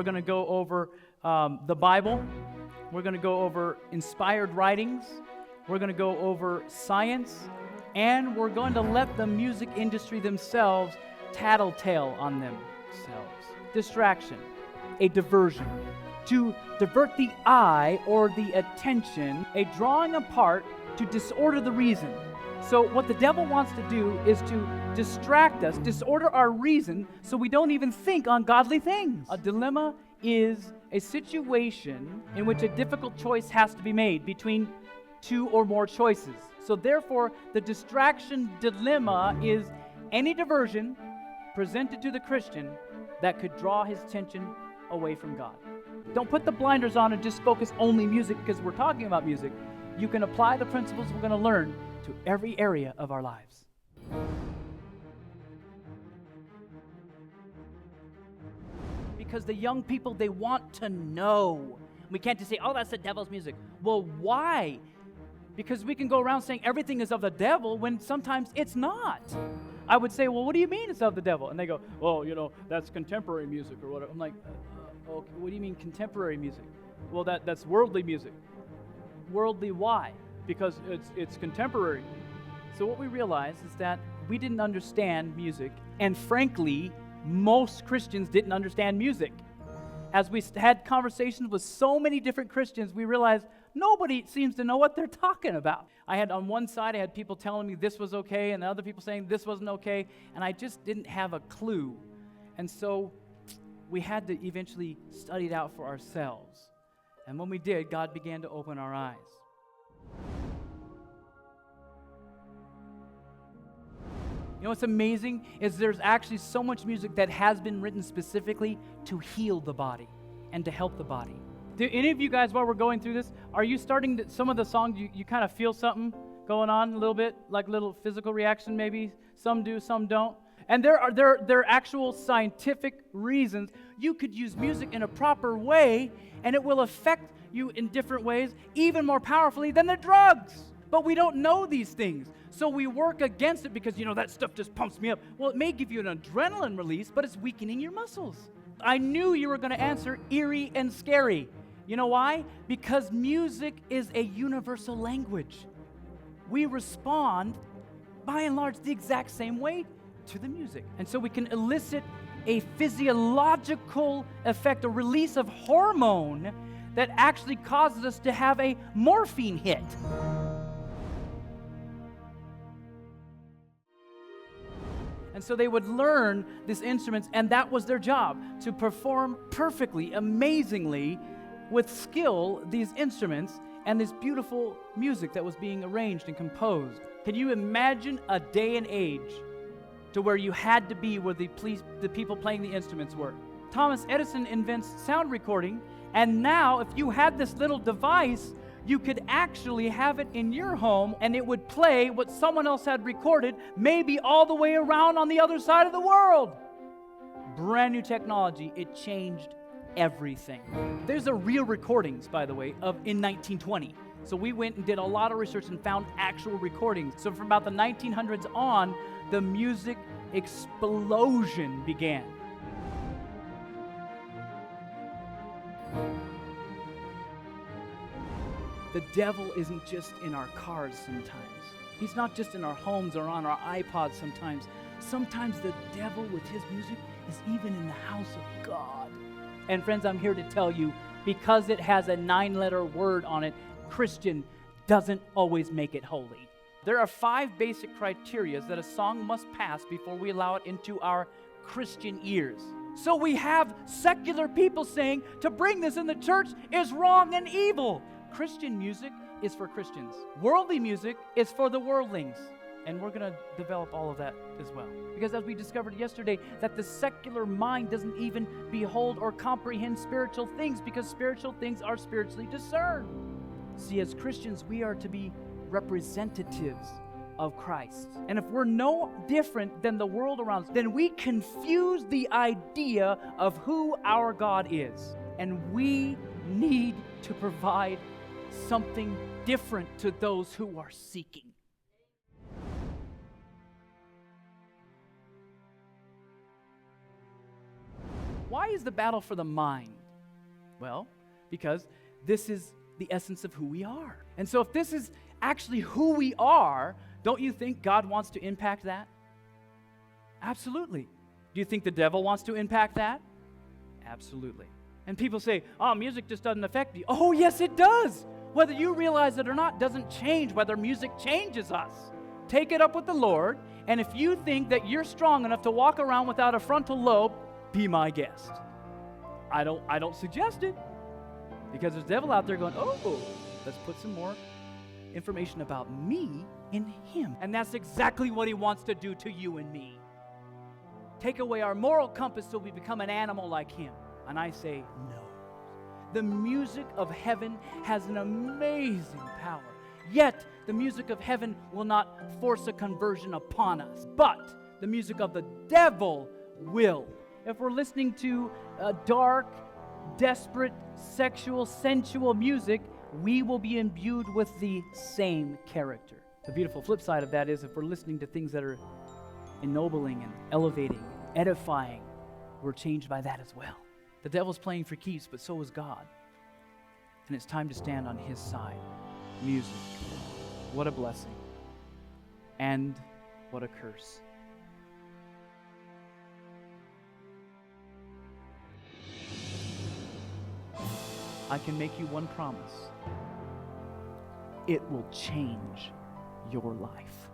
We're going to go over the Bible. We're going to go over inspired writings. We're going to go over science. And we're going to let the music industry themselves tattletale on themselves. Distraction, a diversion. To divert the eye or the attention, a drawing apart to disorder the reason. So what the devil wants to do is to distract us, disorder our reason, so we don't even think on godly things. A dilemma is a situation in which a difficult choice has to be made between two or more choices. So therefore, the distraction dilemma is any diversion presented to the Christian that could draw his attention away from God. Don't put the blinders on and just focus only music because we're talking about music. You can apply the principles we're going to learn to every area of our lives. Because the young people, they want to know. We can't just say, oh, that's the devil's music. Well, why? Because we can go around saying everything is of the devil when sometimes it's not. I would say, well, what do you mean it's of the devil? And they go, well, that's contemporary music or whatever. I'm like, okay, what do you mean contemporary music? Well, that's worldly music. Worldly, why? Because it's contemporary. So what we realize is that we didn't understand music, and frankly, most Christians didn't understand music. As we had conversations with so many different Christians, we realized nobody seems to know what they're talking about. I had on one side, I had people telling me this was okay, and other people saying this wasn't okay, and I just didn't have a clue. And so we had to eventually study it out for ourselves. And when we did, God began to open our eyes. You know what's amazing is there's actually so much music that has been written specifically to heal the body and to help the body. Do any of you guys, while we're going through this, are you starting to, some of the songs, you kind of feel something going on a little bit, like a little physical reaction maybe? Some do, some don't. And there are actual scientific reasons. You could use music in a proper way, and it will affect you in different ways, even more powerfully than the drugs. But we don't know these things. So we work against it because, that stuff just pumps me up. Well, it may give you an adrenaline release, but it's weakening your muscles. I knew you were going to answer eerie and scary. You know why? Because music is a universal language. We respond, by and large, the exact same way to the music. And so we can elicit a physiological effect, a release of hormone that actually causes us to have a morphine hit. And so they would learn these instruments, and that was their job, to perform perfectly, amazingly, with skill, these instruments and this beautiful music that was being arranged and composed. Can you imagine a day and age to where you had to be where the people playing the instruments were? Thomas Edison invents sound recording, and now if you had this little device, you could actually have it in your home, and it would play what someone else had recorded, maybe all the way around on the other side of the world. Brand new technology. It changed everything. There's a real recordings, by the way, in 1920. So we went and did a lot of research and found actual recordings. So from about the 1900s on, the music explosion began. The devil isn't just in our cars sometimes. He's not just in our homes or on our iPods sometimes. Sometimes the devil with his music is even in the house of God. And friends, I'm here to tell you, because it has a 9-letter word on it, Christian doesn't always make it holy. There are 5 basic criteria that a song must pass before we allow it into our Christian ears. So we have secular people saying to bring this in the church is wrong and evil. Christian music is for Christians. Worldly music is for the worldlings. And we're going to develop all of that as well. Because as we discovered yesterday, that the secular mind doesn't even behold or comprehend spiritual things because spiritual things are spiritually discerned. See, as Christians, we are to be representatives of Christ. And if we're no different than the world around us, then we confuse the idea of who our God is. And we need to provide something different to those who are seeking. Why is the battle for the mind? Well, because this is the essence of who we are. And so if this is actually who we are, don't you think God wants to impact that? Absolutely. Do you think the devil wants to impact that? Absolutely. And people say, oh, music just doesn't affect me. Oh, yes, it does. Whether you realize it or not doesn't change whether music changes us. Take it up with the Lord, and if you think that you're strong enough to walk around without a frontal lobe, be my guest. I don't suggest it, because there's a devil out there going, oh, let's put some more information about me in him. And that's exactly what he wants to do to you and me. Take away our moral compass so we become an animal like him. And I say, no. The music of heaven has an amazing power. Yet, the music of heaven will not force a conversion upon us. But the music of the devil will. If we're listening to dark, desperate, sexual, sensual music, we will be imbued with the same character. The beautiful flip side of that is if we're listening to things that are ennobling and elevating, edifying, we're changed by that as well. The devil's playing for keeps, but so is God. And it's time to stand on his side. Music. What a blessing. And what a curse. I can make you one promise. It will change your life.